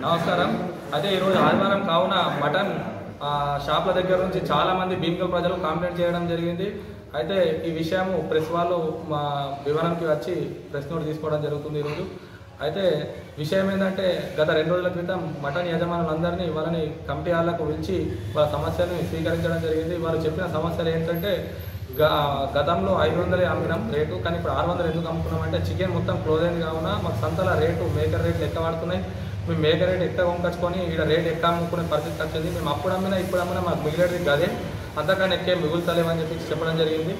నమస్కారం. అదే ఈరోజు ఆదివారం కావున మటన్ షాప్ల దగ్గర నుంచి చాలామంది భీమకల్ ప్రజలు కంప్లైంట్ చేయడం జరిగింది. అయితే ఈ విషయము ప్రెస్ వాళ్ళు మా వివరణకి వచ్చి ప్రెస్ నోట్ తీసుకోవడం జరుగుతుంది ఈరోజు. అయితే విషయం ఏంటంటే గత 2 రోజుల క్రితం మటన్ యజమానులందరినీ వాళ్ళని కమిటీ హాళ్లకు పిలిచి వాళ్ళ సమస్యలను స్వీకరించడం జరిగింది. వాళ్ళు చెప్పిన సమస్యలు ఏంటంటే గతంలో 500 అమ్మినాం రేటు, కానీ ఇప్పుడు 600 ఎందుకు అమ్ముకున్నాం అంటే చికెన్ మొత్తం క్లోజ్ అయింది కావున మాకు సంతల రేటు మేకర్ రేట్లు ఎక్కువ పడుతున్నాయి. మేము మేకర్ రేట్ ఎక్కువ కొనుకొచ్చుకొని ఇక్కడ రేట్ ఎక్కువ అమ్ముకునే పరిస్థితి వచ్చింది. మేము అప్పుడు అమ్మినా ఇప్పుడు అమ్మినా మాకు మిగిలేది అదే, అంతకన్నా ఎక్కువ మిగులుతలేమని చెప్పి చెప్పడం జరిగింది.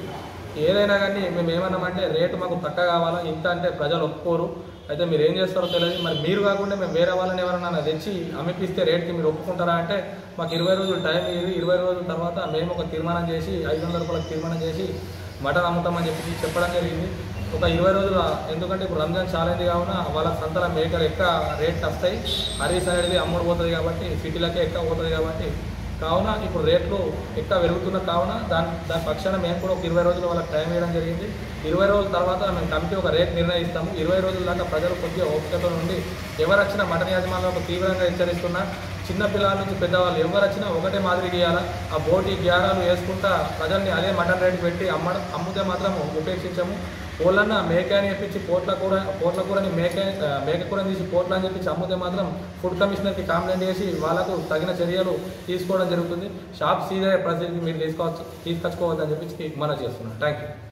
ఏదైనా కానీ మేము ఏమన్నామంటే రేటు మాకు తక్కువ కావాలా, ఇంత అంటే ప్రజలు ఒప్పుకోరు. అయితే మీరు ఏం చేస్తారో తెలియదు. మరి మీరు కాకుండా మేము వేరే వాళ్ళని ఎవరైనా తెచ్చి అమ్మిపిస్తే రేట్కి మీరు ఒప్పుకుంటారా అంటే మాకు 20 రోజులు టైం ఇవ్వండి. 20 రోజుల తర్వాత మేము ఒక తీర్మానం చేసి 500 రూపాయలకు తీర్మానం చేసి మటన్ అమ్ముతామని చెప్పి చెప్పడం జరిగింది. ఒక 20 రోజులు, ఎందుకంటే ఇప్పుడు రంజాన్ చాలా అయింది కావున వాళ్ళ సంతల మేకలు ఎక్కువ రేట్లు వస్తాయి. హరీస్ అనేది అమ్ముడు పోతుంది కాబట్టి సిటీలకే ఎక్కువ పోతుంది కాబట్టి కావున ఇప్పుడు రేట్లు ఎక్కువ పెరుగుతున్న కావున దాని పక్షాన మేము కూడా ఒక 20 రోజులు వాళ్ళకి టైం ఇవ్వడం జరిగింది. 20 రోజుల తర్వాత మేము కమిటీ ఒక రేట్ నిర్ణయిస్తాము. 20 రోజుల దాకా ప్రజలు కొద్దిగా ఓపికతో నుండి ఎవరు వచ్చినా మటన్ యాజమాన్యాలకు తీవ్రంగా హెచ్చరిస్తున్నా, చిన్నపిల్లల నుంచి పెద్దవాళ్ళు ఎవరు వచ్చినా ఒకటే మాదిరి గీయాలా. ఆ బోటి గ్యారాలు వేసుకుంటా ప్రజల్ని అదే మటన్ రేటు పెట్టి అమ్మితే మాత్రం ఉపేక్షించము. పోలన్న మేక అని చెప్పించి పోట్ల కూరని మేక కూరని తీసి పోట్ల అని చెప్పించి అమ్మితే మాత్రం ఫుడ్ కమిషనర్కి కంప్లైంట్ చేసి వాళ్ళకు తగిన చర్యలు తీసుకోవడం జరుగుతుంది. షాప్ సీజ్ అయ్యే పరిస్థితికి మీరు తీసుకొచ్చుకోవద్దని చెప్పి మనం చేస్తున్నాం. Thank you.